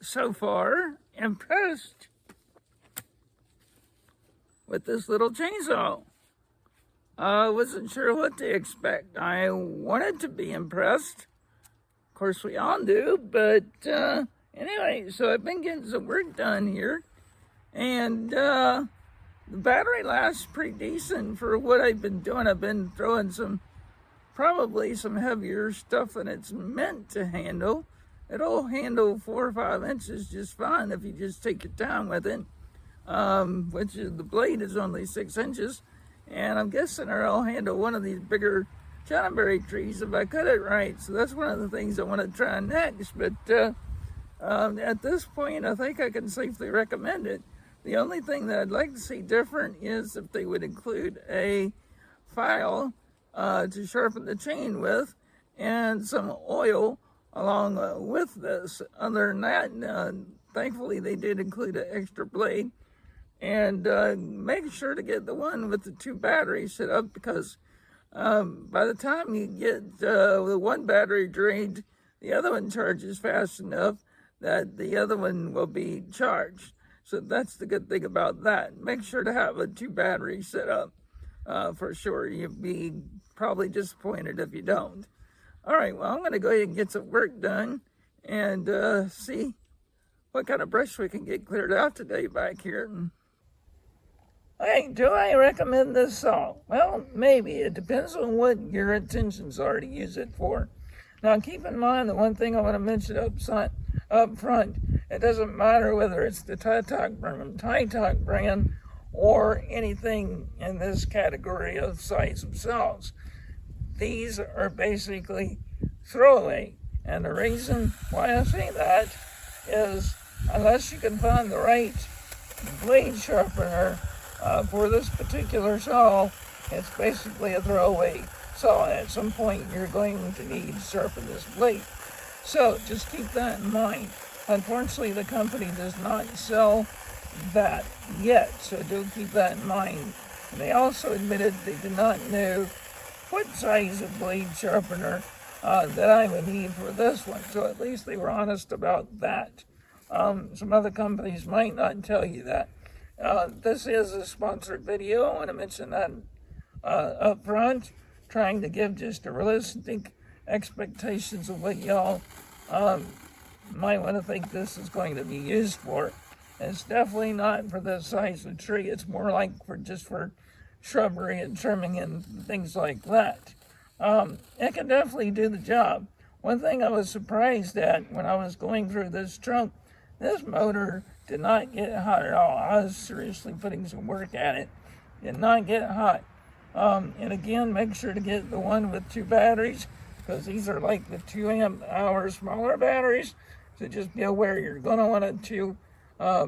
so far impressed with this little chainsaw. I wasn't sure what to expect. I wanted to be impressed. Of course, we all do, but anyway, so I've been getting some work done here, and the battery lasts pretty decent for what I've been doing. I've been throwing probably some heavier stuff than it's meant to handle. It'll handle 4 or 5 inches just fine if you just take your time with it, which is, the blade is only 6 inches. And I'm guessing I'll handle one of these bigger chinaberry trees if I cut it right. So that's one of the things I want to try next. But at this point, I think I can safely recommend it. The only thing that I'd like to see different is if they would include a file to sharpen the chain with and some oil along with this. Other than that, thankfully they did include an extra blade. And make sure to get the one with the 2 batteries set up, because by the time you get the one battery drained, the other one charges fast enough that the other one will be charged. So that's the good thing about that. Make sure to have a 2 batteries set up for sure. You'll be probably disappointed if you don't. All right, well, I'm going to go ahead and get some work done and see what kind of brush we can get cleared out today back here. Hey, do I recommend this saw? Well, maybe. It depends on what your intentions are to use it for. Now, keep in mind the one thing I want to mention up front, it doesn't matter whether it's the TieToc brand or anything in this category of size of saws. These are basically throwaway. And the reason why I say that is unless you can find the right blade sharpener for this particular saw, it's basically a throwaway saw. At some point, you're going to need to sharpen this blade. So just keep that in mind. Unfortunately, the company does not sell that yet, so do keep that in mind. And they also admitted they did not know what size of blade sharpener that I would need for this one. So at least they were honest about that. Some other companies might not tell you that. This is a sponsored video. I want to mention that up front, trying to give just a realistic expectations of what y'all might want to think this is going to be used for. It's definitely not for this size of tree. It's more like just for shrubbery and trimming and things like that. It can definitely do the job. One thing I was surprised at when I was going through this trunk, this motor did not get hot at all. I was seriously putting some work at it. Did not get hot. And again, make sure to get the one with 2 batteries, because these are like the 2 amp hour smaller batteries. So just be aware you're going to want a 2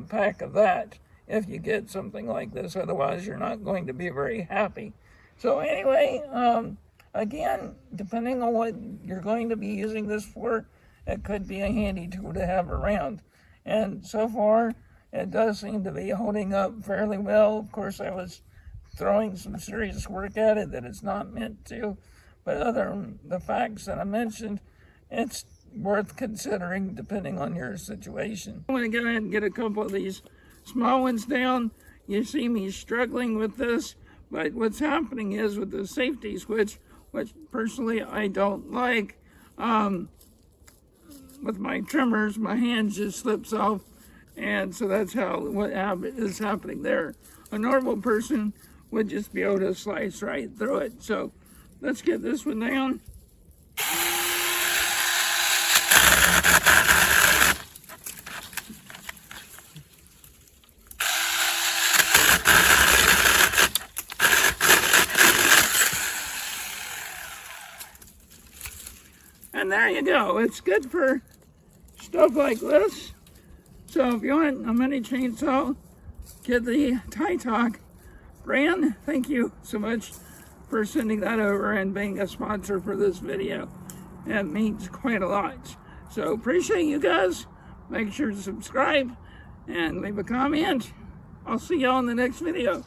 pack of that if you get something like this. Otherwise, you're not going to be very happy. So anyway, again, depending on what you're going to be using this for, it could be a handy tool to have around. And so far, it does seem to be holding up fairly well. Of course, I was throwing some serious work at it that it's not meant to. But other than the facts that I mentioned, it's worth considering depending on your situation. I'm going to go ahead and get a couple of these small ones down. You see me struggling with this, but what's happening is with the safety switch, which personally I don't like, with my trimmers, my hand just slips off, and so that's what is happening there. A normal person would just be able to slice right through it. So let's get this one down. And there you go. It's good for stuff like this. So if you want a mini chainsaw, get the TieToc brand. Thank you so much for sending that over and being a sponsor for this video. It means quite a lot. So appreciate you guys. Make sure to subscribe and leave a comment. I'll see y'all in the next video.